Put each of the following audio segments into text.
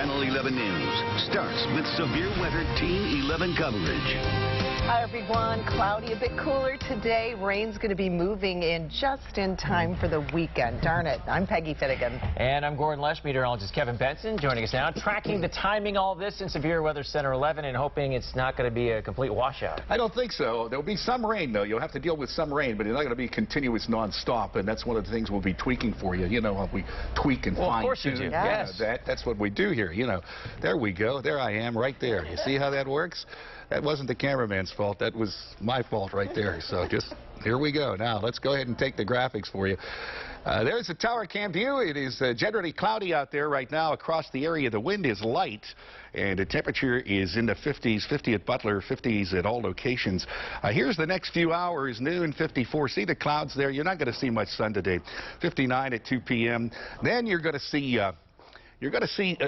Channel 11 News starts with severe weather Team 11 coverage. Hi, everyone. Cloudy, a bit cooler today. Rain's going to be moving in just in time for the weekend. Darn it. I'm Peggy Finnegan. And I'm Gordon Lesh, meteorologist Kevin Benson joining us now, tracking the timing all this in Severe Weather Center 11 and hoping it's not going to be a complete washout. I don't think so. There'll be some rain, though. You'll have to deal with some rain, but it's not going to be continuous nonstop, and that's one of the things we'll be tweaking for you. You know, we tweak and fine-tune. Of course you do. Yes. That's what we do here. You know, there we go. There I am right there. You see how that works? That wasn't the cameraman's fault. That was my fault right there. So just here we go. Now let's go ahead and take the graphics for you. There's the tower cam view. It is generally cloudy out there right now across the area. The wind is light, and the temperature is in the 50s, 50 at Butler, 50s at all locations. Here's the next few hours, noon, 54. See the clouds there? You're not going to see much sun today. 59 at 2 p.m. Then you're going to see...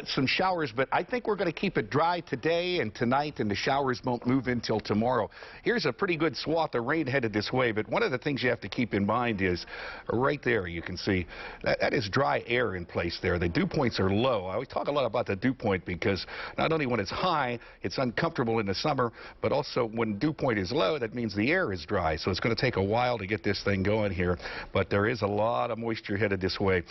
some showers, but I think we're going to keep it dry today and tonight, and the showers won't move in till tomorrow. Here's a pretty good swath of rain headed this way, but one of the things you have to keep in mind is right there you can see that is dry air in place there. The dew points are low. I always talk a lot about the dew point because not only when it's high, it's uncomfortable in the summer, but also when dew point is low, that means the air is dry. So it's going to take a while to get this thing going here, but there is a lot of moisture headed this way.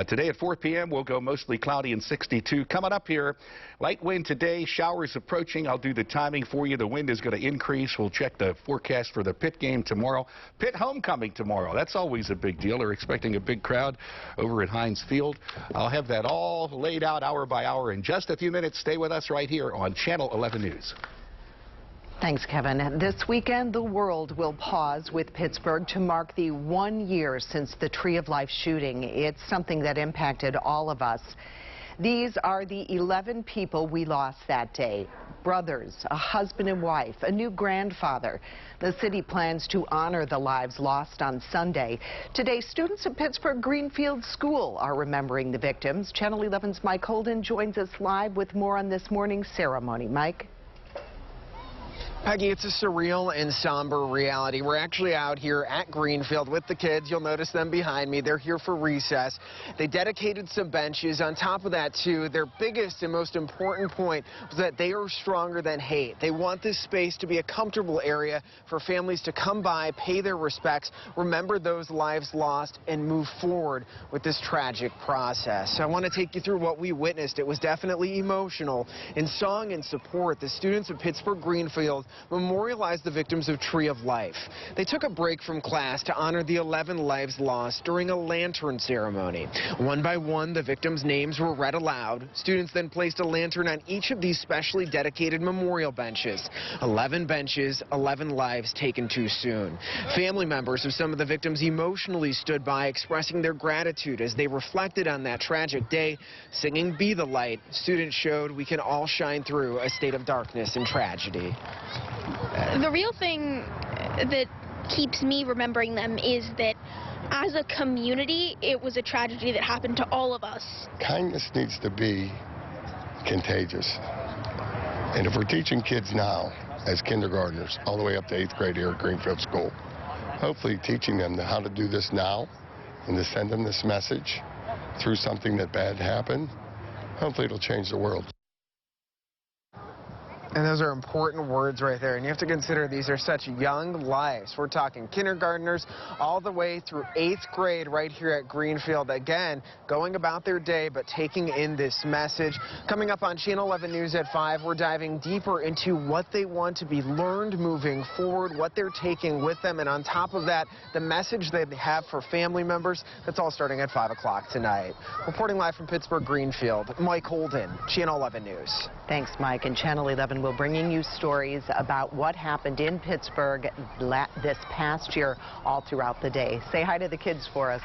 Today at 4 p.m. we'll go mostly cloudy and 62. Coming up here, light wind today, showers approaching. I'll do the timing for you. The wind is going to increase. We'll check the forecast for the Pitt game tomorrow. Pitt homecoming tomorrow. That's always a big deal. They're expecting a big crowd over at Heinz Field. I'll have that all laid out hour by hour in just a few minutes. Stay with us right here on Channel 11 News. Thanks, Kevin. This weekend, the world will pause with Pittsburgh to mark the 1 year since the Tree of Life shooting. It's something that impacted all of us. These are the 11 people we lost that day. Brothers, a husband and wife, a new grandfather. The city plans to honor the lives lost on Sunday. Today, students at Pittsburgh Greenfield School are remembering the victims. Channel 11's Mike Holden joins us live with more on this morning's ceremony. Mike? Peggy, it's a surreal and somber reality. We're actually out here at Greenfield with the kids. You'll notice them behind me. They're here for recess. They dedicated some benches. On top of that, too, their biggest and most important point was that they are stronger than hate. They want this space to be a comfortable area for families to come by, pay their respects, remember those lives lost, and move forward with this tragic process. So I want to take you through what we witnessed. It was definitely emotional. In song and support, the students of Pittsburgh Greenfield memorialized the victims of Tree of Life. They took a break from class to honor the 11 lives lost during a lantern ceremony. One by one, the victims' names were read aloud. Students then placed a lantern on each of these specially dedicated memorial benches. 11 benches, 11 lives taken too soon. Family members of some of the victims emotionally stood by, expressing their gratitude as they reflected on that tragic day. Singing Be the Light, students showed we can all shine through a state of darkness and tragedy. The real thing that keeps me remembering them is that as a community, it was a tragedy that happened to all of us. Kindness needs to be contagious. And if we're teaching kids now, as kindergartners, all the way up to 8th grade here at Greenfield School, hopefully teaching them how to do this now and to send them this message through something that bad happened, hopefully it'll change the world. And those are important words right there. And you have to consider these are such young lives. We're talking kindergartners all the way through 8th grade right here at Greenfield. Again, going about their day, but taking in this message. Coming up on Channel 11 News at 5, we're diving deeper into what they want to be learned moving forward, what they're taking with them. And on top of that, the message they have for family members. That's all starting at 5 o'clock tonight. Reporting live from Pittsburgh Greenfield, Mike Holden, Channel 11 News. Thanks, Mike. And Channel 11 will bringing you stories about what happened in Pittsburgh this past year all throughout the day. Say hi to the kids for us.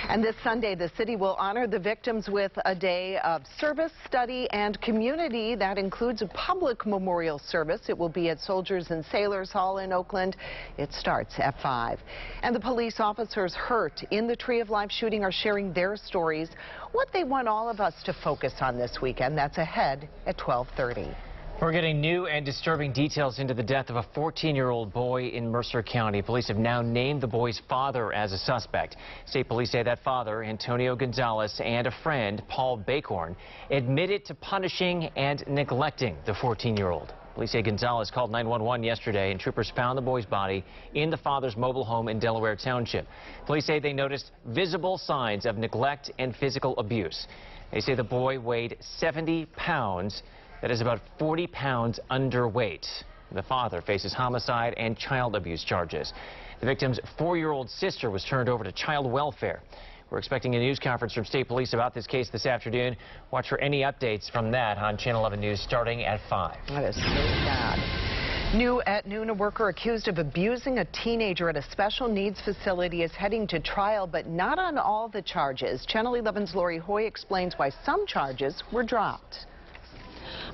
And this Sunday, the city will honor the victims with a day of service, study, and community. That includes a public memorial service. It will be at Soldiers and Sailors Hall in Oakland. It starts at 5. And the police officers hurt in the Tree of Life shooting are sharing their stories, what they want all of us to focus on this weekend. That's ahead at 12:30. We're getting new and disturbing details into the death of a 14-year-old boy in Mercer County. Police have now named the boy's father as a suspect. State police say that father, Antonio Gonzalez, and a friend, Paul Bacorn, admitted to punishing and neglecting the 14-year-old. Police say Gonzalez called 911 yesterday, and troopers found the boy's body in the father's mobile home in Delaware Township. Police say they noticed visible signs of neglect and physical abuse. They say the boy weighed 70 pounds. That is about 40 pounds underweight. The father faces homicide and child abuse charges. The victim's 4-year-old sister was turned over to child welfare. We're expecting a news conference from state police about this case this afternoon. Watch for any updates from that on Channel 11 News starting at 5. That is so sad. New at noon, a worker accused of abusing a teenager at a special needs facility is heading to trial, but not on all the charges. Channel 11's Lori Hoy explains why some charges were dropped.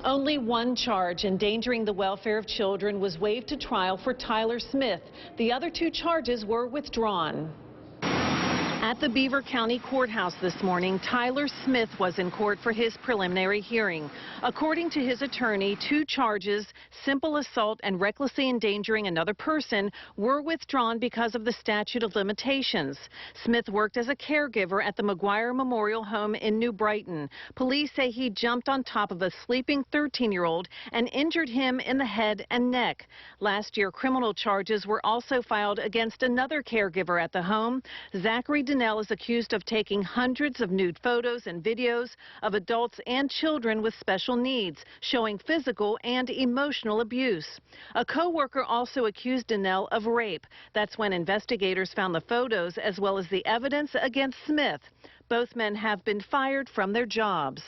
Only one charge, endangering the welfare of children, was waived to trial for Tyler Smith. The other 2 charges were withdrawn. At the Beaver County Courthouse this morning, Tyler Smith was in court for his preliminary hearing. According to his attorney, 2 charges, simple assault and recklessly endangering another person, were withdrawn because of the statute of limitations. Smith worked as a caregiver at the McGuire Memorial Home in New Brighton. Police say he jumped on top of a sleeping 13-year-old and injured him in the head and neck. Last year, criminal charges were also filed against another caregiver at the home. Zachary Donnell is accused of taking hundreds of nude photos and videos of adults and children with special needs, showing physical and emotional abuse. A co-worker also accused Donnell of rape. That's when investigators found the photos as well as the evidence against Smith. Both men have been fired from their jobs.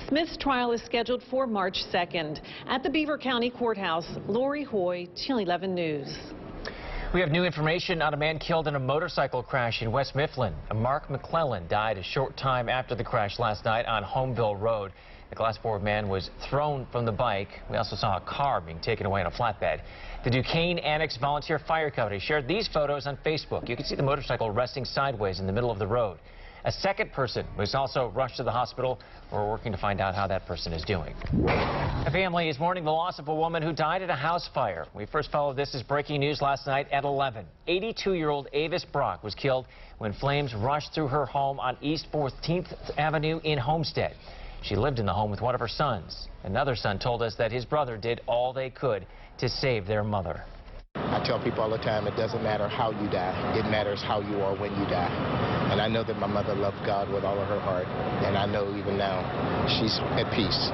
Smith's trial is scheduled for March 2nd. At the Beaver County Courthouse, Lori Hoy, Channel 11 News. We have new information on a man killed in a motorcycle crash in West Mifflin. Mark McClellan died a short time after the crash last night on Homeville Road. The glass-board man was thrown from the bike. We also saw a car being taken away on a flatbed. The Duquesne Annex Volunteer Fire Company shared these photos on Facebook. You can see the motorcycle resting sideways in the middle of the road. A second person was also rushed to the hospital. We're working to find out how that person is doing. A family is mourning the loss of a woman who died at a house fire. We first followed this as breaking news last night at 11. 82-year-old Avis Brock was killed when flames rushed through her home on East 14th Avenue in Homestead. She lived in the home with one of her sons. Another son told us that his brother did all they could to save their mother. I tell people all the time, it doesn't matter how you die. It matters how you are when you die. And I know that my mother loved God with all of her heart. And I know even now she's at peace.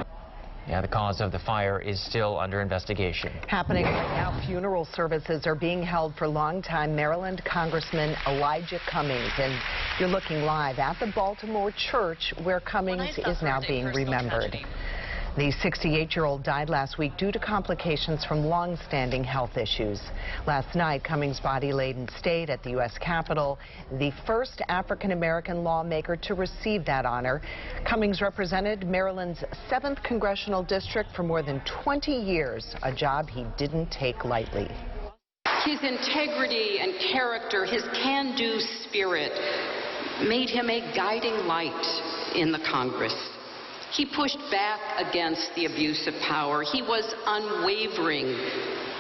Yeah, the cause of the fire is still under investigation. Happening right now, funeral services are being held for longtime Maryland Congressman Elijah Cummings. And you're looking live at the Baltimore church where Cummings is now being remembered. The 68-year-old died last week due to complications from long-standing health issues. Last night, Cummings' body laid in state at the U.S. Capitol, the first African-American lawmaker to receive that honor. Cummings represented Maryland's 7th congressional district for more than 20 years, a job he didn't take lightly. His integrity and character, his can-do spirit, made him a guiding light in the Congress. He pushed back against the abuse of power. He was unwavering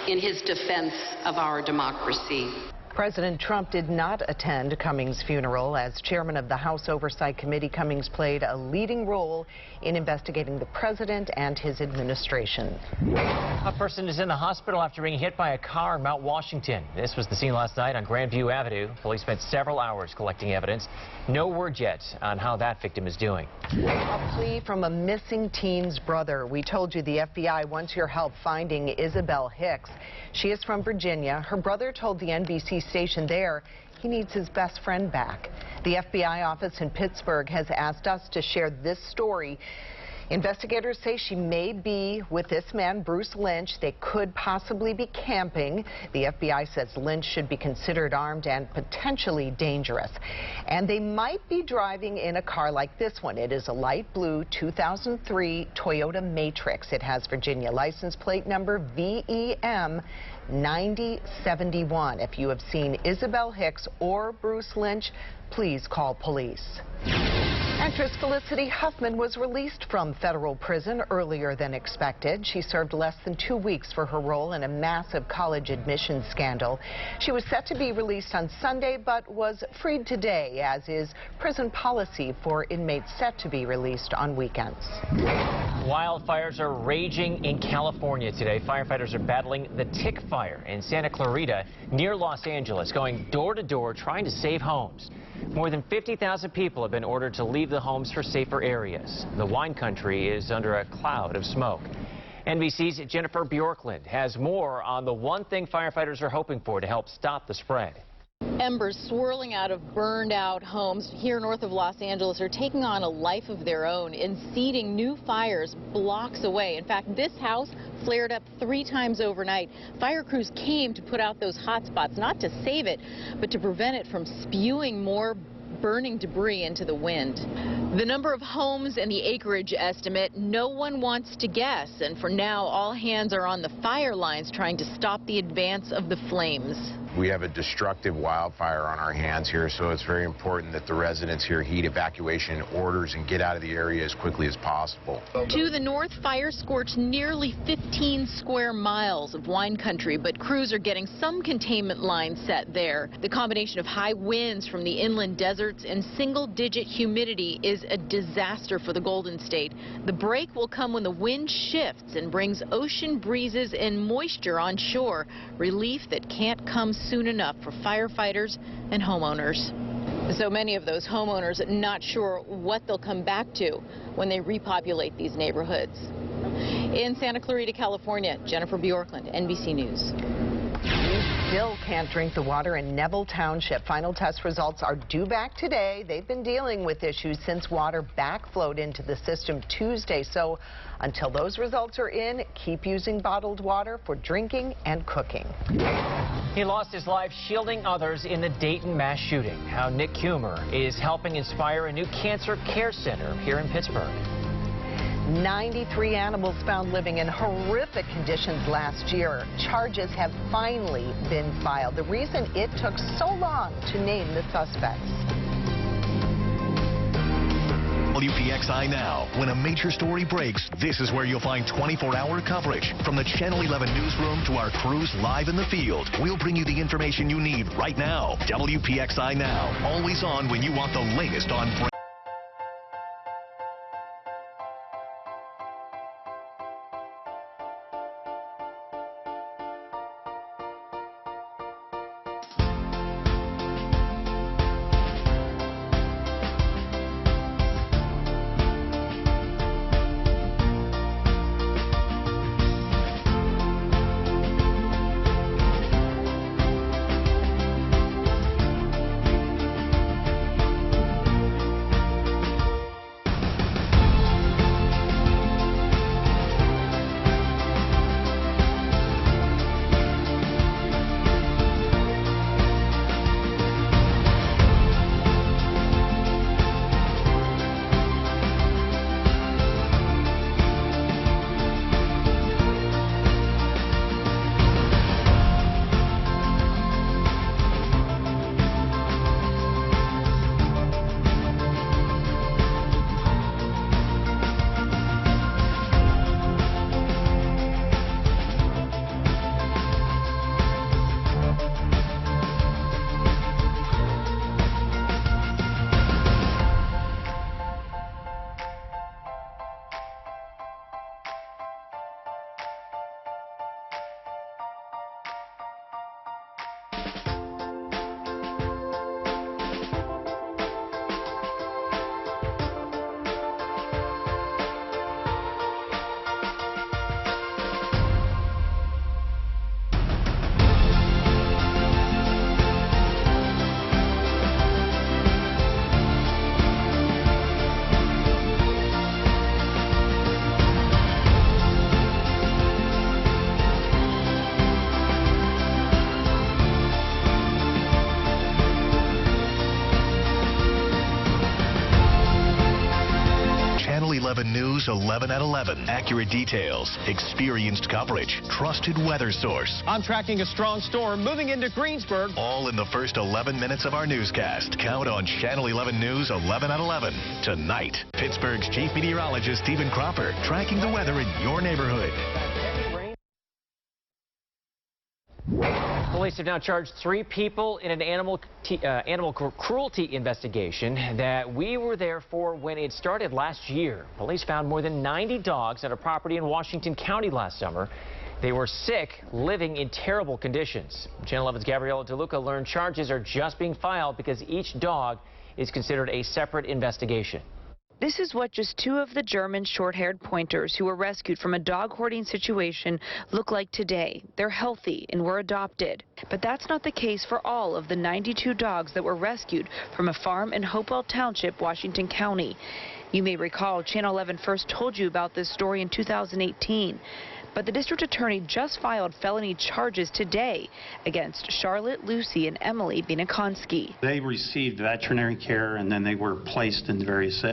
in his defense of our democracy. President Trump did not attend Cummings' funeral. As chairman of the House Oversight Committee, Cummings played a leading role in investigating the president and his administration. A person is in the hospital after being hit by a car in Mount Washington. This was the scene last night on Grandview Avenue. Police spent several hours collecting evidence. No word yet on how that victim is doing. A plea from a missing teen's brother. We told you the FBI wants your help finding Isabel Hicks. She is from Virginia. Her brother told the NBC station there he needs his best friend back. The FBI office in Pittsburgh has asked us to share this story. Investigators say she may be with this man, Bruce Lynch. They could possibly be camping. The FBI says Lynch should be considered armed and potentially dangerous. And they might be driving in a car like this one. It is a light blue 2003 Toyota Matrix. It has Virginia license plate number VEM 9071. If you have seen Isabel Hicks or Bruce Lynch, please call police. Actress Felicity Huffman was released from federal prison earlier than expected. She served less than 2 weeks for her role in a massive college admissions scandal. She was set to be released on Sunday, but was freed today, as is prison policy for inmates set to be released on weekends. Wildfires are raging in California today. Firefighters are battling the tick fire in Santa Clarita near Los Angeles, going door to door trying to save homes. More than 50,000 people have been ordered to leave the homes for safer areas. The wine country is under a cloud of smoke. NBC's Jennifer Bjorklund has more on the one thing firefighters are hoping for to help stop the spread. Embers swirling out of burned out homes here north of Los Angeles are taking on a life of their own and seeding new fires blocks away. In fact, this house flared up 3 times overnight. Fire crews came to put out those hot spots, not to save it, but to prevent it from spewing more burning debris into the wind. The number of homes and the acreage estimate, no one wants to guess. And for now, all hands are on the fire lines trying to stop the advance of the flames. We have a destructive wildfire on our hands here, so it's very important that the residents here heed evacuation orders and get out of the area as quickly as possible. To the north, fire scorched nearly 15 square miles of wine country, but crews are getting some containment lines set there. The combination of high winds from the inland deserts and single-digit humidity is a disaster for the Golden State. The break will come when the wind shifts and brings ocean breezes and moisture on shore, relief that can't come soon enough for firefighters and homeowners. So many of those homeowners not sure what they'll come back to when they repopulate these neighborhoods. In Santa Clarita, California, Jennifer Bjorklund, NBC News. We still can't drink the water in Neville Township. Final test results are due back today. They've been dealing with issues since water backflowed into the system Tuesday. So until those results are in, keep using bottled water for drinking and cooking. He lost his life shielding others in the Dayton mass shooting. How Nick Kumer is helping inspire a new cancer care center here in Pittsburgh. 93 animals found living in horrific conditions last year. Charges have finally been filed. The reason it took so long to name the suspects. WPXI Now. When a major story breaks, this is where you'll find 24-hour coverage. From the Channel 11 newsroom to our crews live in the field, we'll bring you the information you need right now. WPXI Now. Always on when you want the latest on breaking. 11 News 11 at 11. Accurate details, experienced coverage, trusted weather source. I'm tracking a strong storm moving into Greensburg. All in the first 11 minutes of our newscast. Count on Channel 11 News 11 at 11. Tonight, Pittsburgh's chief meteorologist Stephen Cropper tracking the weather in your neighborhood. Police have now charged 3 people in an animal cruelty investigation that we were there for when it started last year. Police found more than 90 dogs at a property in Washington County last summer. They were sick, living in terrible conditions. Channel 11's Gabriella DeLuca learned charges are just being filed because each dog is considered a separate investigation. This is what just 2 of the German short-haired pointers who were rescued from a dog hoarding situation look like today. They're healthy and were adopted. But that's not the case for all of the 92 dogs that were rescued from a farm in Hopewell Township, Washington County. You may recall Channel 11 first told you about this story in 2018. But the district attorney just filed felony charges today against Charlotte, Lucy, and Emily Bienakonski. They received veterinary care and then they were placed in various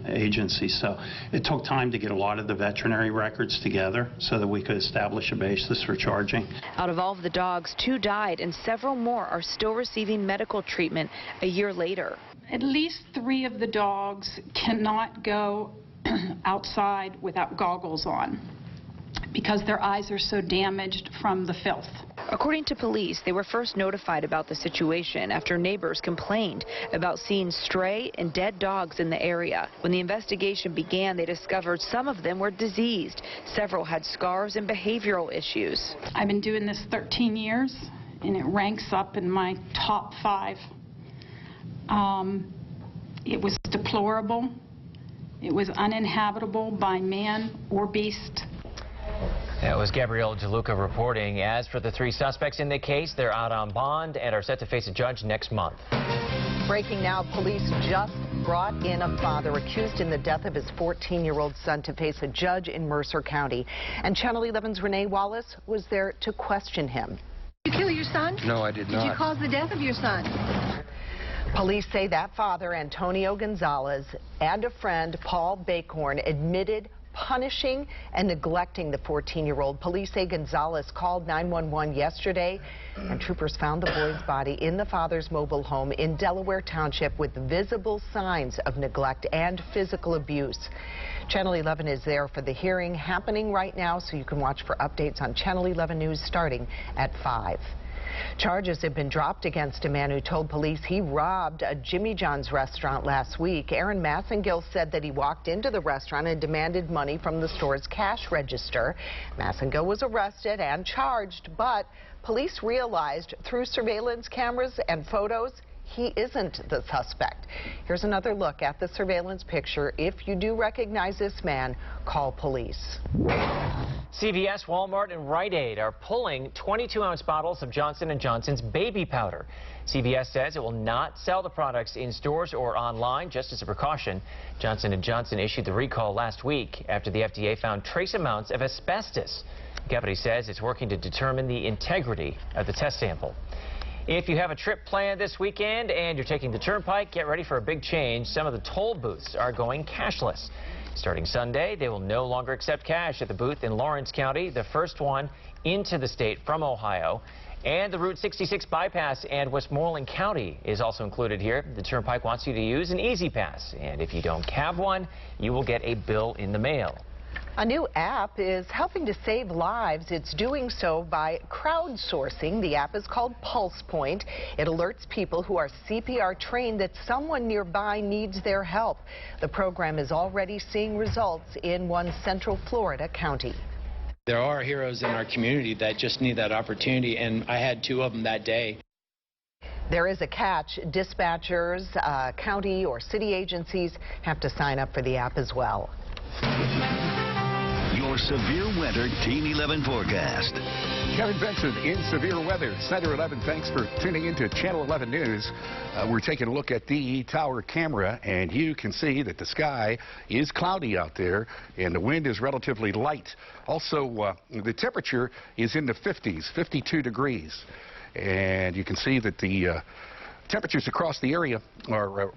agencies. So it took time to get a lot of the veterinary records together so that we could establish a basis for charging. Out of all of the dogs, 2 died and several more are still receiving medical treatment a year later. At least 3 of the dogs cannot go outside without goggles on, because their eyes are so damaged from the filth. According to police, they were first notified about the situation after neighbors complained about seeing stray and dead dogs in the area. When the investigation began, they discovered some of them were diseased. Several had scars and behavioral issues. I've been doing this 13 years, and it ranks up in my top 5. It was deplorable. It was uninhabitable by man or beast. That was Gabrielle DeLuca reporting. As for the 3 suspects in the case, they're out on bond and are set to face a judge next month. Breaking now, police just brought in a father accused in the death of his 14-year-old son to face a judge in Mercer County. And Channel 11's Renee Wallace was there to question him. Did you kill your son? No, I did not. Did you cause the death of your son? Police say that father, Antonio Gonzalez, and a friend, Paul Bakhorn, admitted punishing and neglecting the 14-year-old. Police say Gonzalez called 911 yesterday, and troopers found the boy's body in the father's mobile home in Delaware Township with visible signs of neglect and physical abuse. Channel 11 is there for the hearing happening right now, so you can watch for updates on Channel 11 News starting at 5. Charges have been dropped against a man who told police he robbed a Jimmy John's restaurant last week. Aaron Massengill said that he walked into the restaurant and demanded money from the store's cash register. Massengill was arrested and charged, but police realized through surveillance cameras and photos he isn't the suspect. Here's another look at the surveillance picture. If you do recognize this man, call police. CVS, Walmart, and Rite Aid are pulling 22-ounce bottles of Johnson & Johnson's baby powder. CVS says it will not sell the products in stores or online, just as a precaution. Johnson & Johnson issued the recall last week after the FDA found trace amounts of asbestos. The company says it's working to determine the integrity of the test sample. If you have a trip planned this weekend and you're taking the Turnpike, get ready for a big change. Some of the toll booths are going cashless. Starting Sunday, they will no longer accept cash at the booth in Lawrence County, the first one into the state from Ohio. And the Route 66 bypass and Westmoreland County is also included here. The Turnpike wants you to use an Easy Pass, and if you don't have one, you will get a bill in the mail. A new app is helping to save lives. It's doing so by crowdsourcing. The app is called Pulse Point. It alerts people who are CPR trained that someone nearby needs their help. The program is already seeing results in one Central Florida county. There are heroes in our community that just need that opportunity, and I had 2 of them that day. There is a catch. Dispatchers, county or city agencies have to sign up for the app as well. Your severe weather Team 11 forecast. Kevin Benson in severe weather. Center 11, thanks for tuning into Channel 11 News. We're taking a look at DE Tower camera, and you can see that the sky is cloudy out there, and the wind is relatively light. Also, the temperature is in the 50s, 52 degrees. And you can see that the temperatures across the area are,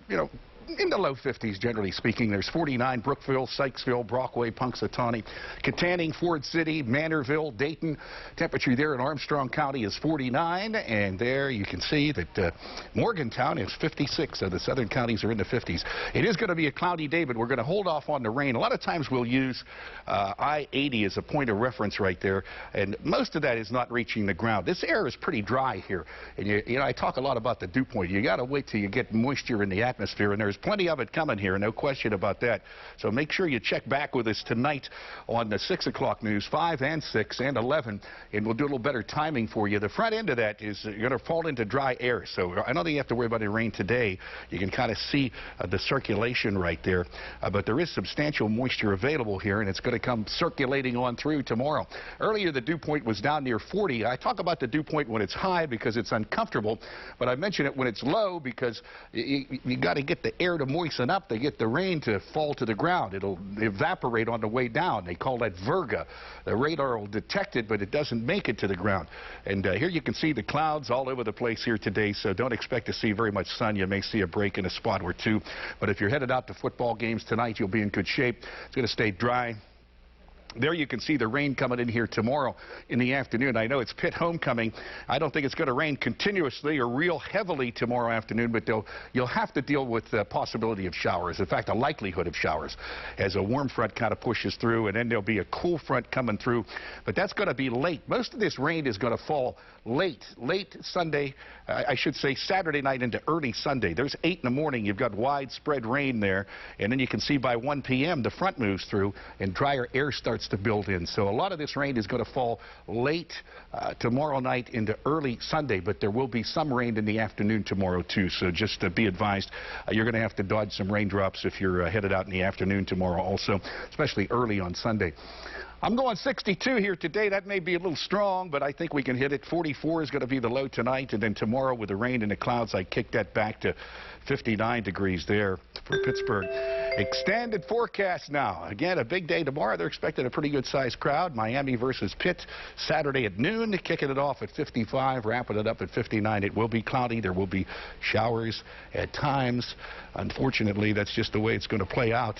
in the low 50s, generally speaking. There's 49, Brookville, Sykesville, Brockway, Punxsutawney, Katanning, Ford City, Manorville, Dayton. Temperature there in Armstrong County is 49, and there you can see that Morgantown is 56, so the southern counties are in the 50s. It is going to be a cloudy day, but we're going to hold off on the rain. A lot of times we'll use I-80 as a point of reference right there, and most of that is not reaching the ground. This air is pretty dry here, and you know, I talk a lot about the dew point. You got to wait till you get moisture in the atmosphere, and there's plenty of it coming here, no question about that. So make sure you check back with us tonight on the 6 o'clock news, 5 and 6 and 11, and we'll do a little better timing for you. The front end of that is you're going to fall into dry air, so I don't think you have to worry about any rain today. You can kind of see the circulation right there, but there is substantial moisture available here, and it's going to come circulating on through tomorrow. Earlier, the dew point was down near 40. I talk about the dew point when it's high because it's uncomfortable, but I mention it when it's low because you got to get the air to moisten up to get the rain to fall to the ground. It'll evaporate on the way down. They call that virga. The radar will detect it, but it doesn't make it to the ground. And here you can see the clouds all over the place here today, so don't expect to see very much sun. You may see a break in a spot or two, but if you're headed out to football games tonight, you'll be in good shape. It's going to stay dry. There you can see the rain coming in here tomorrow in the afternoon. I know it's Pitt homecoming. I don't think it's going to rain continuously or real heavily tomorrow afternoon, but you'll have to deal with the possibility of showers. In fact, a likelihood of showers as a warm front kind of pushes through, and then there'll be a cool front coming through. But that's going to be late. Most of this rain is going to fall late Sunday, I should say Saturday night into early Sunday. There's 8 in the morning. You've got widespread rain there, and then you can see by 1 p.m. the front moves through and drier air starts to build in. So a lot of this rain is going to fall late tomorrow night into early Sunday, but there will be some rain in the afternoon tomorrow too. So just be advised, you're going to have to dodge some raindrops if you're headed out in the afternoon tomorrow also, especially early on Sunday. I'm going 62 here today. That may be a little strong, but I think we can hit it. 44 is going to be the low tonight, and then tomorrow with the rain and the clouds, I kick that back to 59 degrees there for Pittsburgh. Extended forecast now. Again, a big day tomorrow. They're expecting a pretty good-sized crowd. Miami versus Pitt Saturday at noon, kicking it off at 55, wrapping it up at 59. It will be cloudy. There will be showers at times. Unfortunately, that's just the way it's going to play out.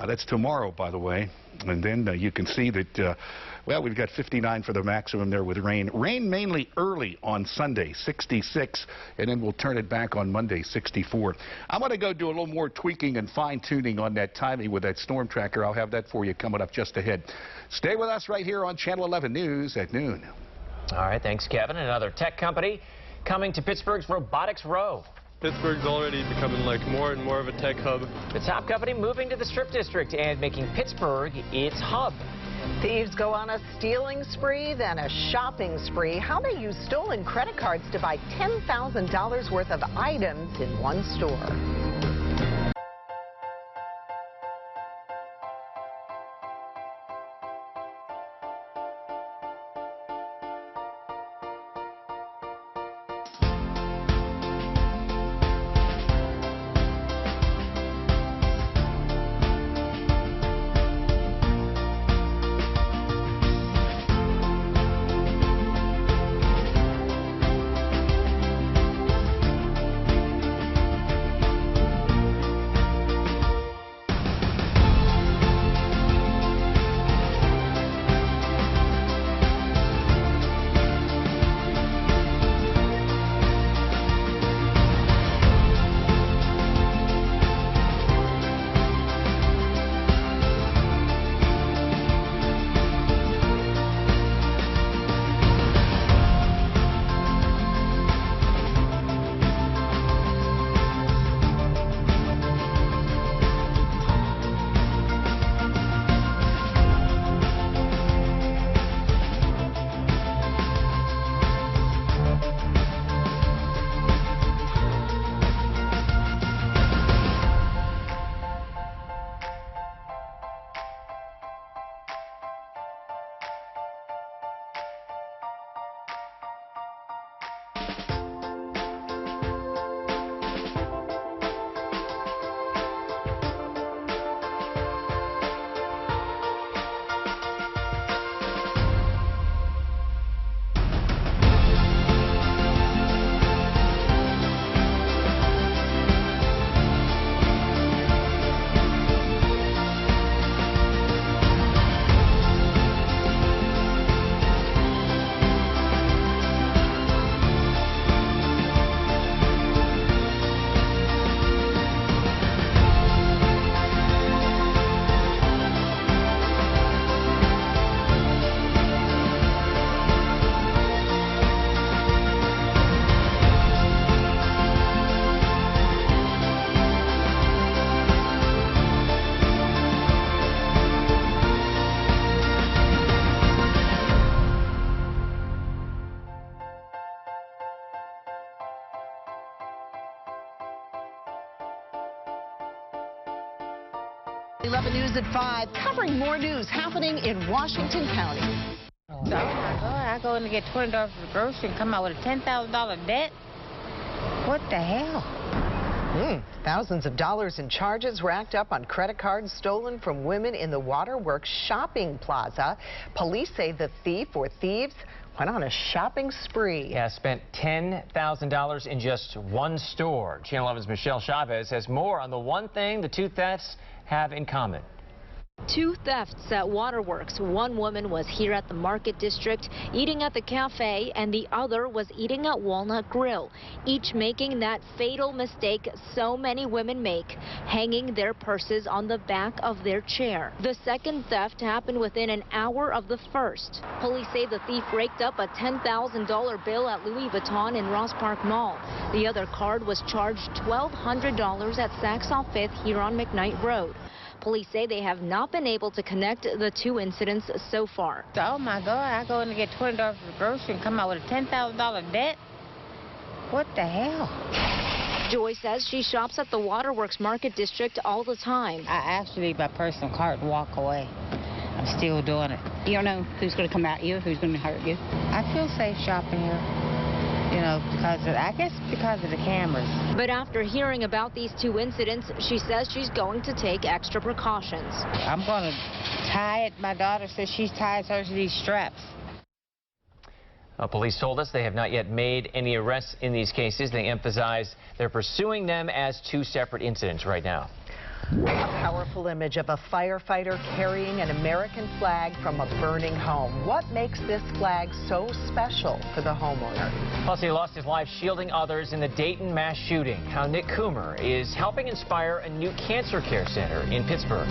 That's tomorrow, by the way. And then you can see that, well, we've got 59 for the maximum there with rain. Rain mainly early on Sunday, 66, and then we'll turn it back on Monday, 64. I'm going to go do a little more tweaking and fine-tuning on that timing with that storm tracker. I'll have that for you coming up just ahead. Stay with us right here on Channel 11 News at noon. All right, thanks, Kevin. Another tech company coming to Pittsburgh's Robotics Row. Pittsburgh's already becoming like more and more of a tech hub. The top company moving to the Strip District and making Pittsburgh its hub. Thieves go on a stealing spree, then a shopping spree. How they use stolen credit cards to buy $10,000 worth of items in one store. 11 News at 5, covering more news happening in Washington County. So I go in to get $20 for the grocery and come out with a $10,000 debt? What the hell? Thousands of dollars in charges racked up on credit cards stolen from women in the Waterworks shopping plaza. Police say the thief or thieves went on a shopping spree. Yeah, spent $10,000 in just one store. Channel 11's Michelle Chavez has more on the one thing the two thefts have in common. Two thefts at Waterworks. One woman was here at the Market District eating at the cafe, and the other was eating at Walnut Grill, each making that fatal mistake so many women make, hanging their purses on the back of their chair. The second theft happened within an hour of the first. Police say the thief raked up a $10,000 bill at Louis Vuitton in Ross Park Mall. The other card was charged $1,200 at Saks on 5th here on McKnight Road. Police say they have not been able to connect the two incidents so far. Oh my God, I go in to get $20 for the grocery and come out with a $10,000 debt? What the hell? Joy says she shops at the Waterworks Market District all the time. I actually leave my purse in the cart and walk away. I'm still doing it. You don't know who's going to come at you, who's going to hurt you. I feel safe shopping here. You know, I guess because of the cameras. But after hearing about these two incidents, she says she's going to take extra precautions. I'm going to tie it. My daughter says she ties hers to these straps. Police told us they have not yet made any arrests in these cases. They emphasize they're pursuing them as two separate incidents right now. A powerful image of a firefighter carrying an American flag from a burning home. What makes this flag so special for the homeowner? Plus, he lost his life shielding others in the Dayton mass shooting. How Nick Coomer is helping inspire a new cancer care center in Pittsburgh.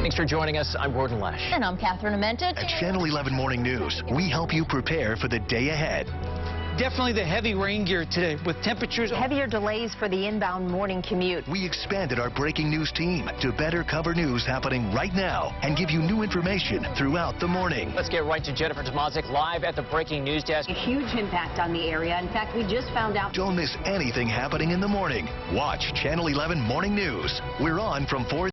Thanks for joining us. I'm Gordon Lash. And I'm Catherine Amenta. At Channel 11 Morning News, we help you prepare for the day ahead. Definitely the heavy rain gear today with temperatures. Heavier delays for the inbound morning commute. We expanded our breaking news team to better cover news happening right now and give you new information throughout the morning. Let's get right to Jennifer Tomazik live at the breaking news desk. A huge impact on the area. In fact, we just found out. Don't miss anything happening in the morning. Watch Channel 11 Morning News. We're on from 4.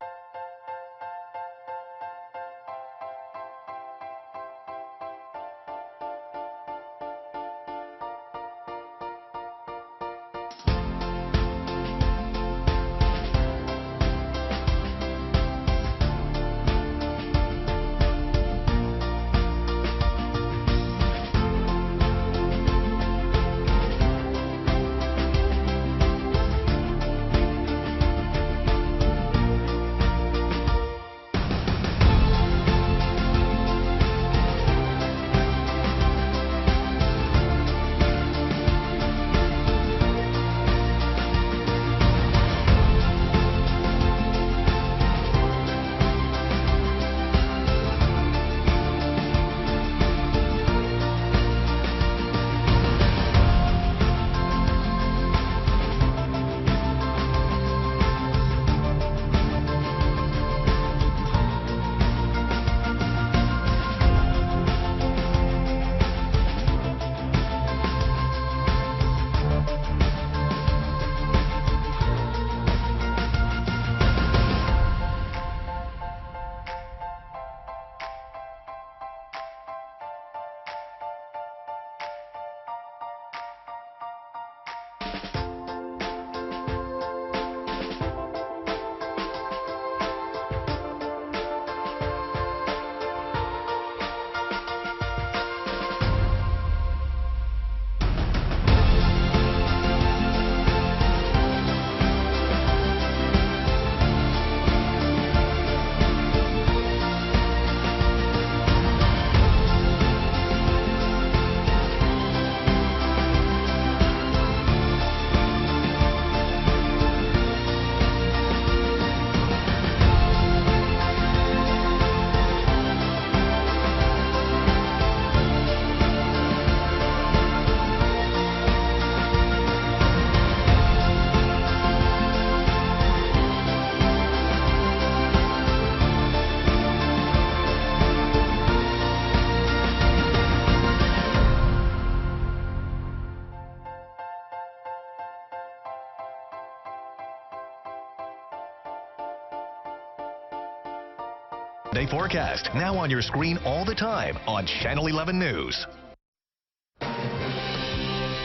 Day forecast, now on your screen all the time on Channel 11 News.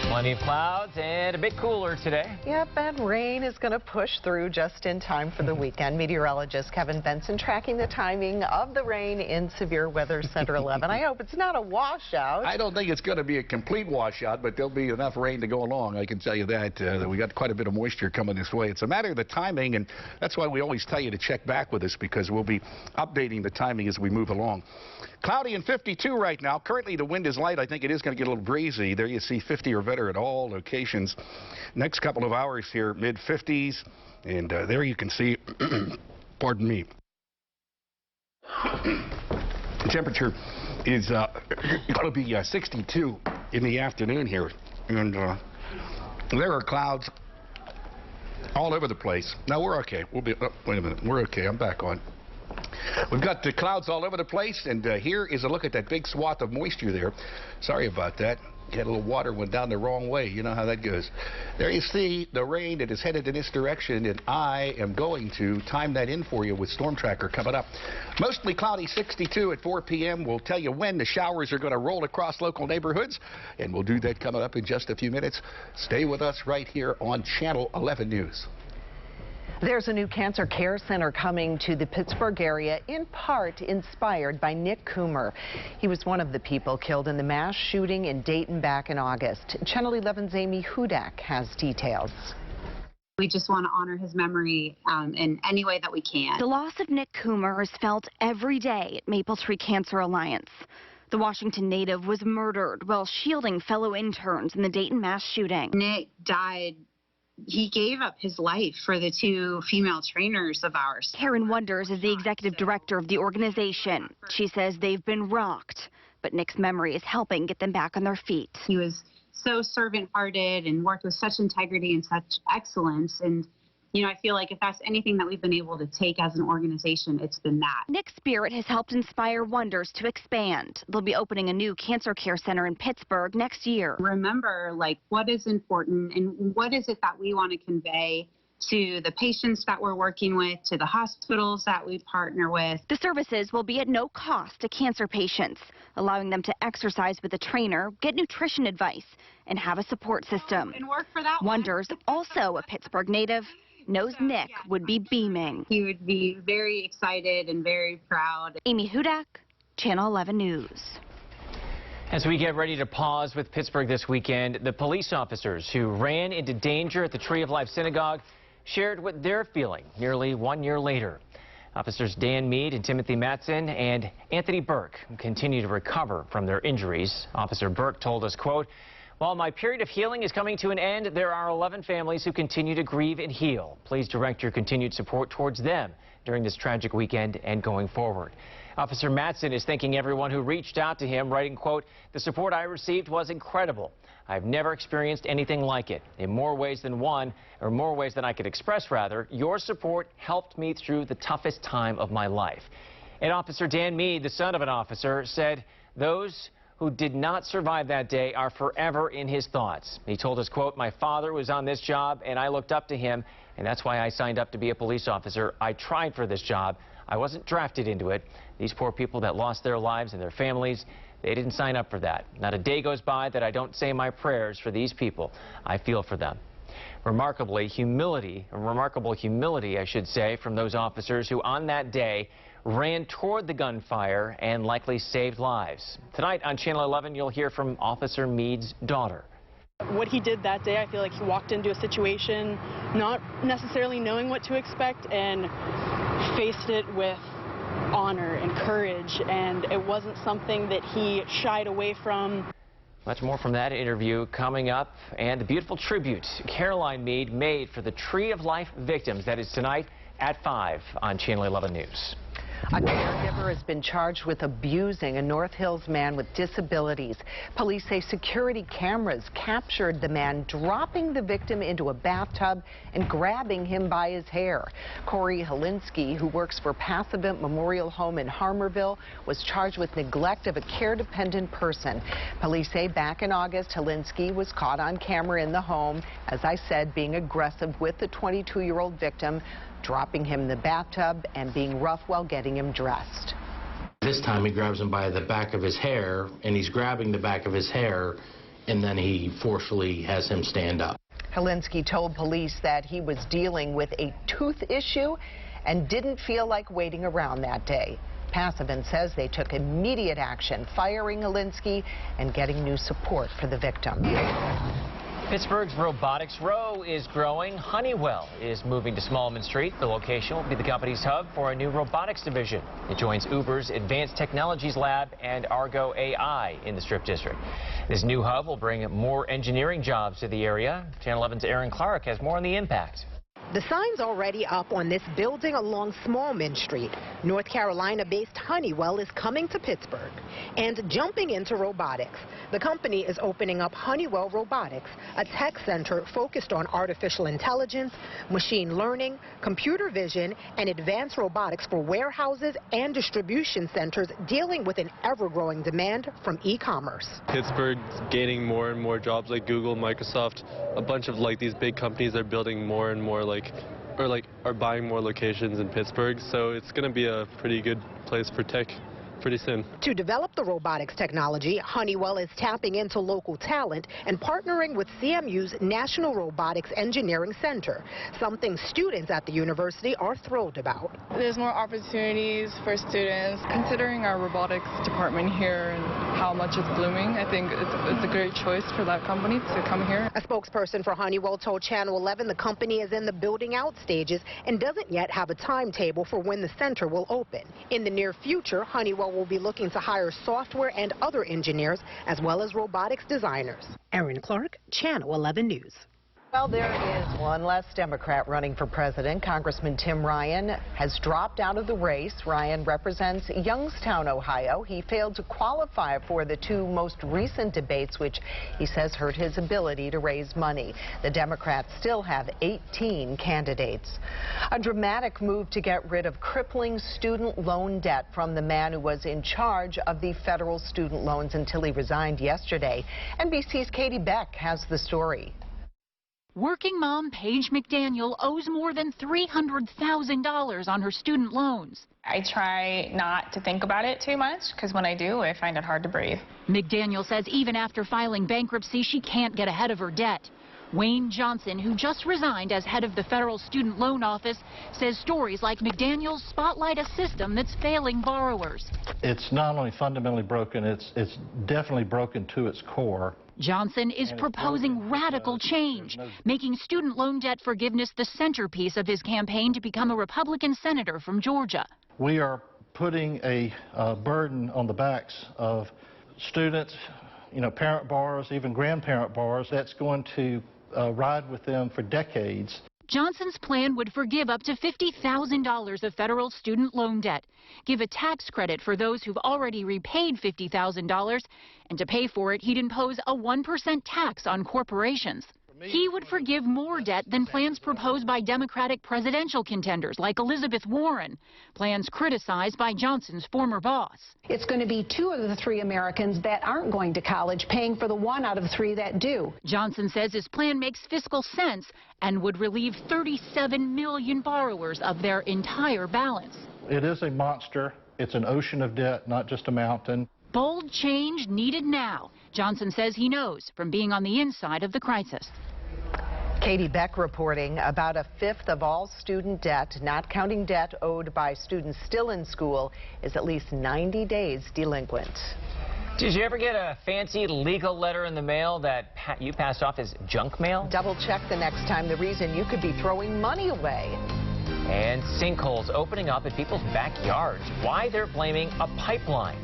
Plenty of clouds and a bit cooler today. Yep, and rain is going to push through just in time for the weekend. Meteorologist Kevin Benson tracking the timing of the rain in Severe Weather Center 11. I hope it's not a washout. I don't think it's going to be a complete washout, but there'll be enough rain to go along. I can tell you that. We got quite a bit of moisture coming this way. It's a matter of the timing, and that's why we always tell you to check back with us, because we'll be updating the timing as we move along. Cloudy and 52 right now. Currently, the wind is light. I think it is going to get a little breezy. There you see 50 or better at all locations. Next couple of hours here, mid-50s. And there you can see, pardon me, the temperature is going to be 62 in the afternoon here. And there are clouds all over the place. No, we're okay. We'll be, wait a minute. We're okay. I'm back on. We've got the clouds all over the place, and here is a look at that big swath of moisture there. Sorry about that. Had a little water went down the wrong way. You know how that goes. There you see the rain that is headed in this direction, and I am going to time that in for you with Storm Tracker coming up. Mostly cloudy, 62 at 4 p.m. We'll tell you when the showers are going to roll across local neighborhoods, and we'll do that coming up in just a few minutes. Stay with us right here on Channel 11 News. There's a new cancer care center coming to the Pittsburgh area, in part inspired by Nick Coomer. He was one of the people killed in the mass shooting in Dayton back in August. Channel 11's Amy Hudak has details. We just want to honor his memory in any way that we can. The loss of Nick Coomer is felt every day at Maple Tree Cancer Alliance. The Washington native was murdered while shielding fellow interns in the Dayton mass shooting. Nick died. He gave up his life for the two female trainers of ours. Karen Wonders is the executive director of the organization. She says they've been rocked, but Nick's memory is helping get them back on their feet. He was so servant-hearted and worked with such integrity and such excellence. And, you know, I feel like if that's anything that we've been able to take as an organization, it's been that. Nick's spirit has helped inspire Wonders to expand. They'll be opening a new cancer care center in Pittsburgh next year. Remember, like, what is important and what is it that we want to convey to the patients that we're working with, to the hospitals that we partner with. The services will be at no cost to cancer patients, allowing them to exercise with a trainer, get nutrition advice, and have a support system. And work for that Wonders, also a Pittsburgh native, knows Nick would be beaming. He would be very excited and very proud. Amy Hudak, Channel 11 News. As we get ready to pause with Pittsburgh this weekend, the police officers who ran into danger at the Tree of Life Synagogue shared what they're feeling nearly 1 year later. Officers Dan Mead and Timothy Matson and Anthony Burke continue to recover from their injuries. Officer Burke told us, quote, "While my period of healing is coming to an end, there are 11 families who continue to grieve and heal. Please direct your continued support towards them during this tragic weekend and going forward." Officer Matson is thanking everyone who reached out to him, writing, quote, "The support I received was incredible. I've never experienced anything like it. In more ways than one, or more ways than I could express, rather, your support helped me through the toughest time of my life." And Officer Dan Mead, the son of an officer, said those who did not survive that day are forever in his thoughts. He told us, quote, "My father was on this job and I looked up to him, and that's why I signed up to be a police officer. I tried for this job. I wasn't drafted into it. These poor people that lost their lives and their families, they didn't sign up for that. Not a day goes by that I don't say my prayers for these people. I feel for them." Remarkable humility, I should say, from those officers who on that day ran toward the gunfire and likely saved lives. Tonight on Channel 11, you'll hear from Officer Mead's daughter. What he did that day, I feel like he walked into a situation not necessarily knowing what to expect and faced it with honor and courage, and it wasn't something that he shied away from. Much more from that interview coming up, and the beautiful tribute Caroline Mead made for the Tree of Life victims. That is tonight at 5 on Channel 11 News. A caregiver has been charged with abusing a North Hills man with disabilities. Police say security cameras captured the man dropping the victim into a bathtub and grabbing him by his hair. Corey Helinsky, who works for Passavant Memorial Home in Harmerville, was charged with neglect of a care-dependent person. Police say back in August, Helinsky was caught on camera in the home, as I said, being aggressive with the 22-year-old victim. dropping him in the bathtub and being rough while getting him dressed. This time he grabs him by the back of his hair, and he's grabbing the back of his hair, and then he forcefully has him stand up. Helinski told police that he was dealing with a tooth issue and didn't feel like waiting around that day. Passavant says they took immediate action, firing Helinski and getting new support for the victim. Pittsburgh's Robotics Row is growing. Honeywell is moving to Smallman Street. The location will be the company's hub for a new robotics division. It joins Uber's Advanced Technologies Lab and Argo AI in the Strip District. This new hub will bring more engineering jobs to the area. Channel 11's Aaron Clark has more on the impact. The sign's already up on this building along Smallman Street. North Carolina-based Honeywell is coming to Pittsburgh and jumping into robotics. The company is opening up Honeywell Robotics, a tech center focused on artificial intelligence, machine learning, computer vision, and advanced robotics for warehouses and distribution centers dealing with an ever-growing demand from e-commerce. Pittsburgh's gaining more and more jobs like Google, Microsoft. A bunch of these big companies are building more and more are buying more locations in Pittsburgh, so it's going to be a pretty good place for tech pretty soon. To develop the robotics technology, Honeywell is tapping into local talent and partnering with CMU's National Robotics Engineering Center, something students at the university are thrilled about. There's more opportunities for students. Considering our robotics department here and how much it's blooming, I think it's a great choice for that company to come here. A spokesperson for Honeywell told Channel 11 the company is in the building out stages and doesn't yet have a timetable for when the center will open. In the near future, Honeywell will be looking to hire software and other engineers as well as robotics designers. Aaron Clark, Channel 11 News. Well, there is one less Democrat running for president. Congressman Tim Ryan has dropped out of the race. Ryan represents Youngstown, Ohio. He failed to qualify for the two most recent debates, which he says hurt his ability to raise money. The Democrats still have 18 candidates. A dramatic move to get rid of crippling student loan debt from the man who was in charge of the federal student loans until he resigned yesterday. NBC's Katie Beck has the story. Working mom Paige McDaniel owes more than $300,000 on her student loans. I try not to think about it too much because when I do, I find it hard to breathe. McDaniel says even after filing bankruptcy, she can't get ahead of her debt. Wayne Johnson, who just resigned as head of the Federal Student Loan Office, says stories like McDaniel's spotlight a system that's failing borrowers. It's not only fundamentally broken, it's definitely broken to its core. Johnson is proposing radical change, making student loan debt forgiveness the centerpiece of his campaign to become a Republican senator from Georgia. We are putting a burden on the backs of students, parent borrowers, even grandparent borrowers, that's going to ride with them for decades. Johnson's plan would forgive up to $50,000 of federal student loan debt, give a tax credit for those who've already repaid $50,000, and to pay for it, he'd impose a 1% tax on corporations. He would forgive more debt than plans proposed by Democratic presidential contenders like Elizabeth Warren, plans criticized by Johnson's former boss. It's going to be 2 of the 3 Americans that aren't going to college paying for the 1 out of 3 that do. Johnson says his plan makes fiscal sense and would relieve 37 million borrowers of their entire balance. It is a monster. It's an ocean of debt, not just a mountain. Bold change needed now. Johnson says he knows from being on the inside of the crisis. Katie Beck reporting. About 1/5 of all student debt, not counting debt owed by students still in school, is at least 90 days delinquent. Did you ever get a fancy legal letter in the mail that you passed off as junk mail? Double check the next time. The reason you could be throwing money away. And sinkholes opening up in people's backyards. Why they're blaming a pipeline.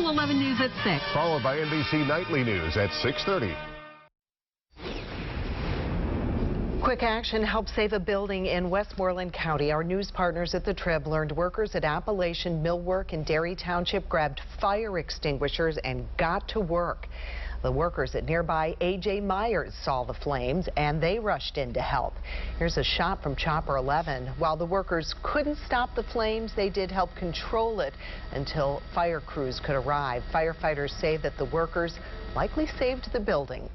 Channel 11 News at 6. Followed by NBC Nightly News at 6:30. Quick action helped save a building in Westmoreland County. Our news partners at the Trib learned workers at Appalachian Millwork in Derry Township grabbed fire extinguishers and got to work. The workers at nearby A.J. Myers saw the flames and they rushed in to help. Here's a shot from Chopper 11. While the workers couldn't stop the flames, they did help control it until fire crews could arrive. Firefighters say that the workers likely saved the building.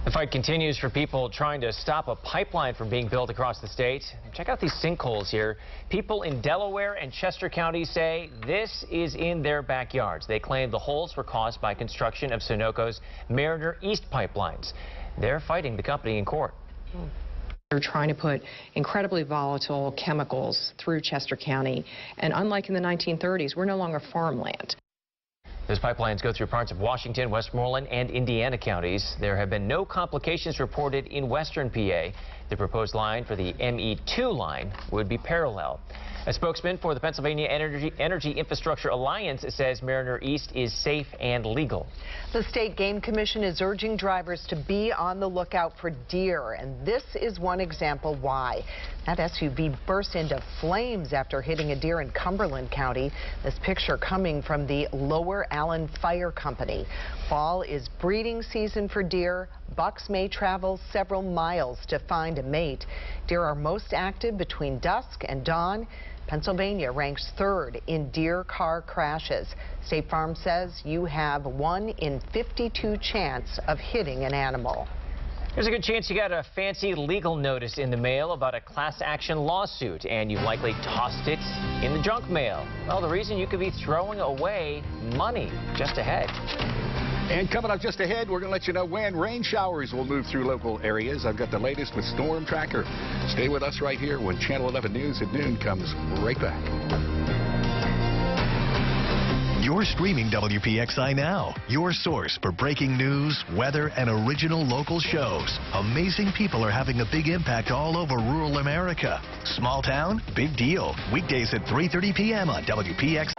The fight continues for people trying to stop a pipeline from being built across the state. Check out these sinkholes here. People in Delaware and Chester counties say this is in their backyards. They claim the holes were caused by construction of Sunoco's Mariner East pipelines. They're fighting the company in court. They're trying to put incredibly volatile chemicals through Chester County. And unlike in the 1930s, we're no longer farmland. Those pipelines go through parts of Washington, Westmoreland, and Indiana counties. There have been no complications reported in western PA. The proposed line for the ME2 line would be parallel. A spokesman for the Pennsylvania Energy Infrastructure Alliance says Mariner East is safe and legal. The State Game Commission is urging drivers to be on the lookout for deer, and this is one example why. That SUV burst into flames after hitting a deer in Cumberland County. This picture coming from the Lower Allen Fire Company. Fall is breeding season for deer. Bucks may travel several miles to find a mate. Deer are most active between dusk and dawn. Pennsylvania ranks 3rd in deer car crashes. State Farm says you have 1 in 52 chance of hitting an animal. There's a good chance you got a fancy legal notice in the mail about a class action lawsuit, and you've likely tossed it in the junk mail. Well, the reason you could be throwing away money just ahead. And coming up just ahead, we're going to let you know when rain showers will move through local areas. I've got the latest with Storm Tracker. Stay with us right here when Channel 11 News at noon comes right back. You're streaming WPXI now, your source for breaking news, weather, and original local shows. Amazing people are having a big impact all over rural America. Small town, big deal. Weekdays at 3:30 p.m. on WPXI.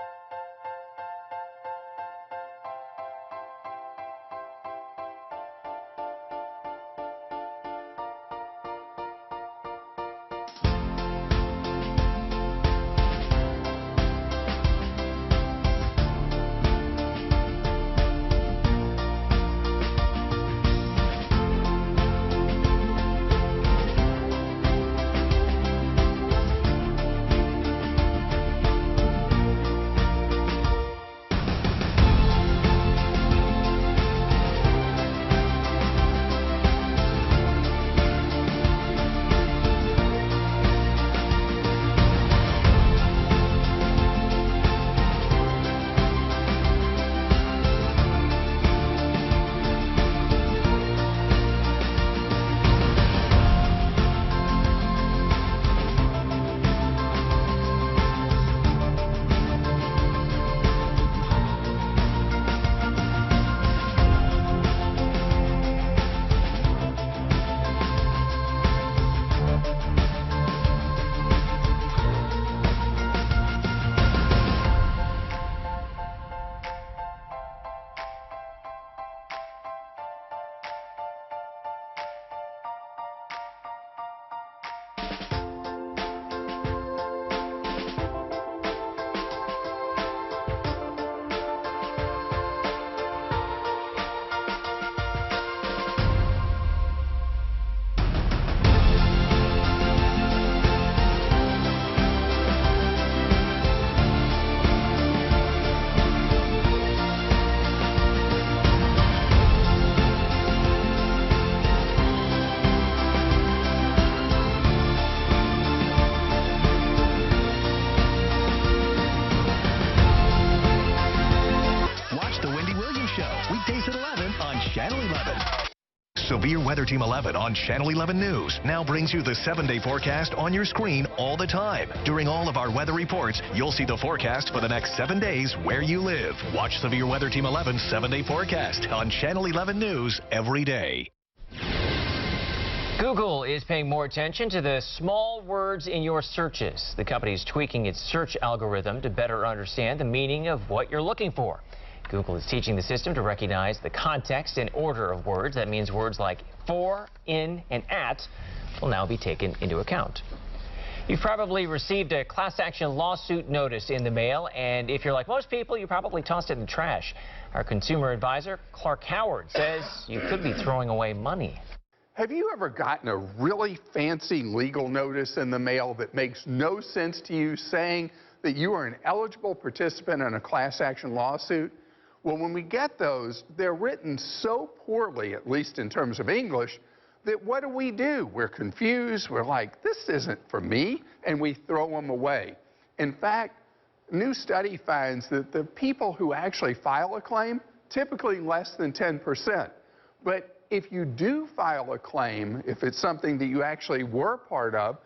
Severe Weather Team 11 on Channel 11 News now brings you the 7-day forecast on your screen all the time. During all of our weather reports, you'll see the forecast for the next 7 days where you live. Watch Severe Weather Team 11's 7-day forecast on Channel 11 News every day. Google is paying more attention to the small words in your searches. The company is tweaking its search algorithm to better understand the meaning of what you're looking for. Google is teaching the system to recognize the context and order of words. That means words like for, in, and at will now be taken into account. You've probably received a class action lawsuit notice in the mail, and if you're like most people, you probably tossed it in the trash. Our consumer advisor, Clark Howard, says you could be throwing away money. Have you ever gotten a really fancy legal notice in the mail that makes no sense to you, saying that you are an eligible participant in a class action lawsuit? Well, when we get those, they're written so poorly, at least in terms of English, that what do? We're confused. We're like, this isn't for me, and we throw them away. In fact, a new study finds that the people who actually file a claim, typically less than 10%. But if you do file a claim, if it's something that you actually were part of,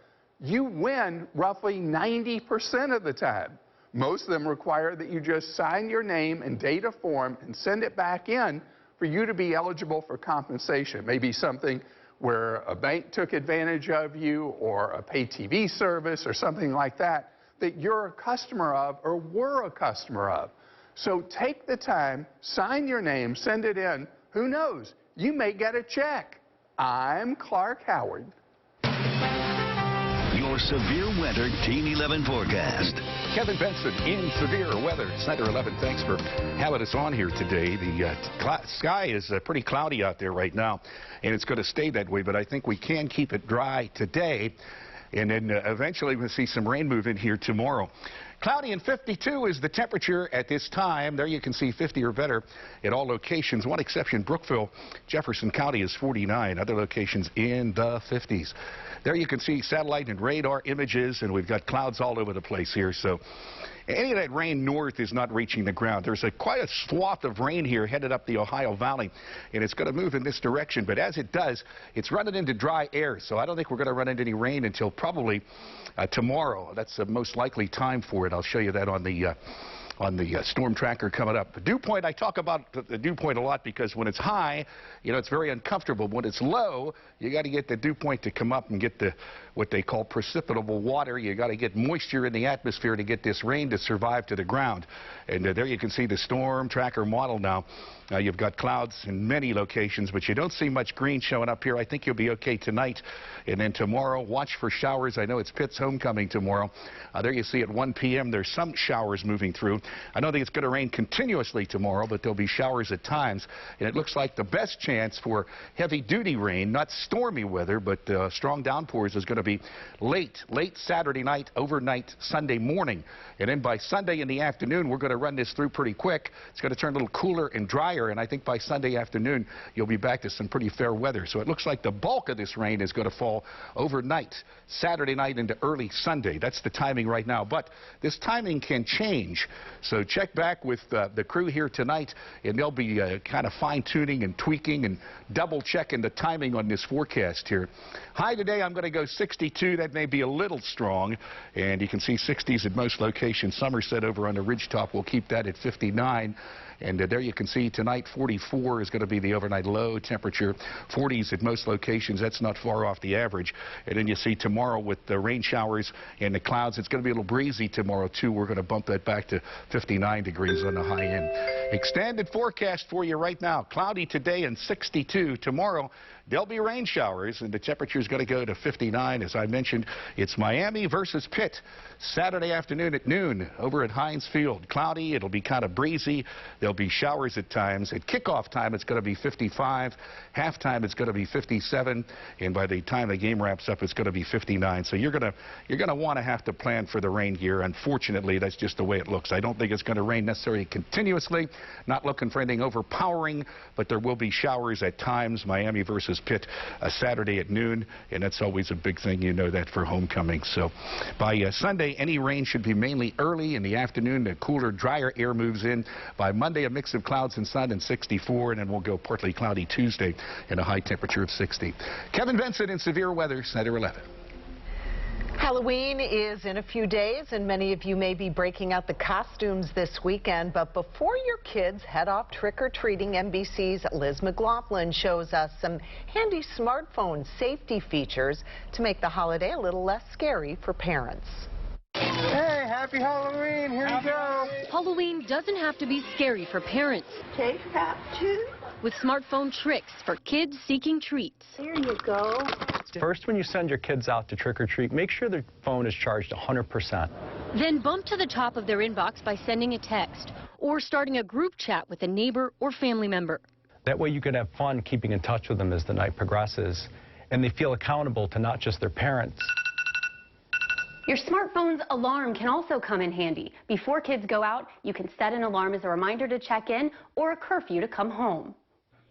you win roughly 90% of the time. Most of them require that you just sign your name and date a form and send it back in for you to be eligible for compensation. Maybe something where a bank took advantage of you, or a pay TV service, or something like that, that you're a customer of or were a customer of. So take the time, sign your name, send it in. Who knows? You may get a check. I'm Clark Howard. Your severe weather Team 11 forecast. Kevin Benson in severe weather. Center 11, thanks for having us on here today. The sky is pretty cloudy out there right now, and it's going to stay that way, but I think we can keep it dry today, and then eventually we'll see some rain move in here tomorrow. Cloudy and 52 is the temperature at this time. There you can see 50 or better at all locations. One exception, Brookville, Jefferson County is 49. Other locations in the 50s. There you can see satellite and radar images, and we've got clouds all over the place here. So any of that rain north is not reaching the ground. There's quite a swath of rain here headed up the Ohio Valley, and it's going to move in this direction. But as it does, it's running into dry air. So I don't think we're going to run into any rain until probably tomorrow. That's the most likely time for it. I'll show you that on the storm tracker coming up. The dew point, I talk about the dew point a lot because when it's high, you know, it's very uncomfortable. When it's low, you got to get the dew point to come up and get the what they call precipitable water. You got to get moisture in the atmosphere to get this rain to survive to the ground. And there you can see the storm tracker model now. You've got clouds in many locations, but you don't see much green showing up here. I think you'll be okay tonight. And then tomorrow, watch for showers. I know it's Pitt's homecoming tomorrow. There you see at 1 p.m. there's some showers moving through. I don't think it's going to rain continuously tomorrow, but there'll be showers at times. And it looks like the best chance for heavy-duty rain, not stormy weather, but strong downpours is going to be late Saturday night, overnight Sunday morning. And then by Sunday in the afternoon, we're going to run this through pretty quick. It's going to turn a little cooler and drier, and I think by Sunday afternoon, you'll be back to some pretty fair weather. So it looks like the bulk of this rain is going to fall overnight, Saturday night into early Sunday. That's the timing right now. But this timing can change. So check back with the crew here tonight, and they'll be kind of fine-tuning and tweaking and double-checking the timing on this forecast here. High today, I'm going to go 62. That may be a little strong, and you can see 60s at most locations. Somerset over on the ridgetop will keep that at 59. And there you can see tonight 44 is going to be the overnight low temperature. 40s at most locations. That's not far off the average. And then you see tomorrow with the rain showers and the clouds, it's going to be a little breezy tomorrow too. We're going to bump that back to 59 degrees on the high end. Extended forecast for you right now. Cloudy today and 62. Tomorrow there'll be rain showers, and the temperature is going to go to 59. As I mentioned, it's Miami versus Pitt Saturday afternoon at noon over at Heinz Field. Cloudy, it'll be kind of breezy. There'll be showers at times. At kickoff time, it's going to be 55. Halftime, it's going to be 57. And by the time the game wraps up, it's going to be 59. So you're going to want to have to plan for the rain gear. Unfortunately, that's just the way it looks. I don't think it's going to rain necessarily continuously. Not looking for anything overpowering, but there will be showers at times. Miami versus Pitt Saturday at noon, and that's always a big thing. You know that for homecoming. So by Sunday, any rain should be mainly early in the afternoon. The cooler, drier air moves in. By Monday, a mix of clouds and sun and 64, and then we'll go partly cloudy Tuesday and a high temperature of 60. Kevin Benson in severe weather, Center 11. Halloween is in a few days, and many of you may be breaking out the costumes this weekend. But before your kids head off trick-or-treating, NBC's Liz McLaughlin shows us some handy smartphone safety features to make the holiday a little less scary for parents. Hey, happy Halloween. Here you go. Halloween doesn't have to be scary for parents. Take that, too. With smartphone tricks for kids seeking treats. Here you go. First, when you send your kids out to trick or treat, make sure their phone is charged 100%. Then bump to the top of their inbox by sending a text or starting a group chat with a neighbor or family member. That way you can have fun keeping in touch with them as the night progresses, and they feel accountable to not just their parents. Your smartphone's alarm can also come in handy. Before kids go out, you can set an alarm as a reminder to check in or a curfew to come home.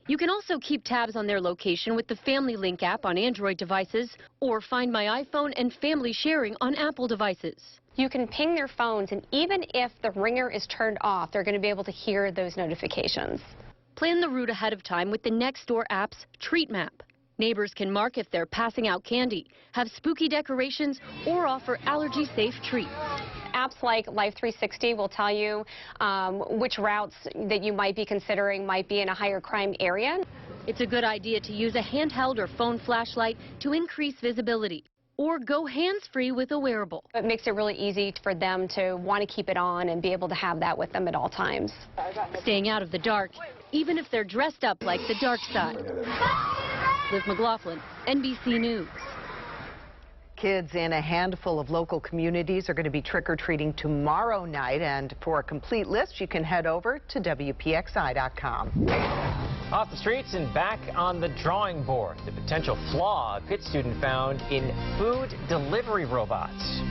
You can also keep tabs on their location with the Family Link app on Android devices or Find My iPhone and Family Sharing on Apple devices. You can ping their phones, and even if the ringer is turned off, they're going to be able to hear those notifications. Plan the route ahead of time with the Nextdoor app's Treat Map. Neighbors can mark if they're passing out candy, have spooky decorations, or offer allergy-safe treats. Apps like Life 360 will tell you which routes that you might be considering might be in a higher crime area. It's a good idea to use a handheld or phone flashlight to increase visibility, or go hands-free with a wearable. It makes it really easy for them to want to keep it on and be able to have that with them at all times. Staying out of the dark, even if they're dressed up like the dark side. Liz McLaughlin, NBC News. Kids in a handful of local communities are going to be trick-or-treating tomorrow night, and for a complete list, you can head over to WPXI.com. Off the streets and back on the drawing board, the potential flaw a Pitt student found in food delivery robots.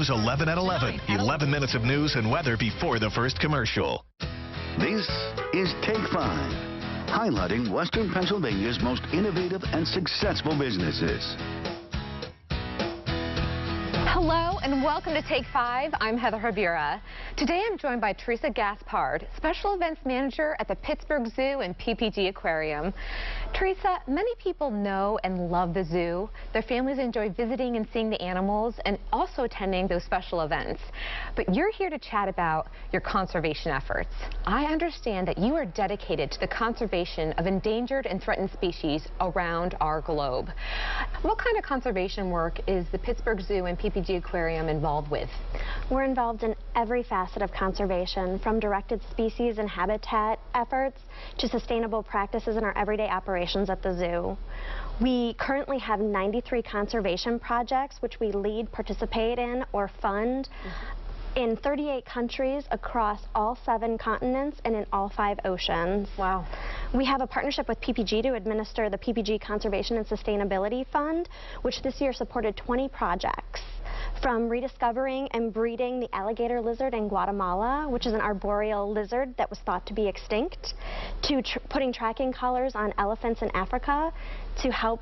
News 11 at 11. 11 minutes of news and weather before the first commercial. This is Take 5, highlighting Western Pennsylvania's most innovative and successful businesses. Hello and welcome to Take 5. I'm Heather Habira. Today I'm joined by Teresa Gaspard, Special Events Manager at the Pittsburgh Zoo and PPG Aquarium. Teresa, many people know and love the zoo. Their families enjoy visiting and seeing the animals and also attending those special events. But you're here to chat about your conservation efforts. I understand that you are dedicated to the conservation of endangered and threatened species around our globe. What kind of conservation work is the Pittsburgh Zoo and PPG Aquarium involved with? We're involved in every facet of conservation, from directed species and habitat efforts to sustainable practices in our everyday operations at the zoo. We currently have 93 conservation projects which we lead, participate in, or fund in 38 countries across all 7 continents and in all 5 oceans. Wow. We have a partnership with PPG to administer the PPG Conservation and Sustainability Fund, which this year supported 20 projects, from rediscovering and breeding the alligator lizard in Guatemala, which is an arboreal lizard that was thought to be extinct, to putting tracking collars on elephants in Africa to help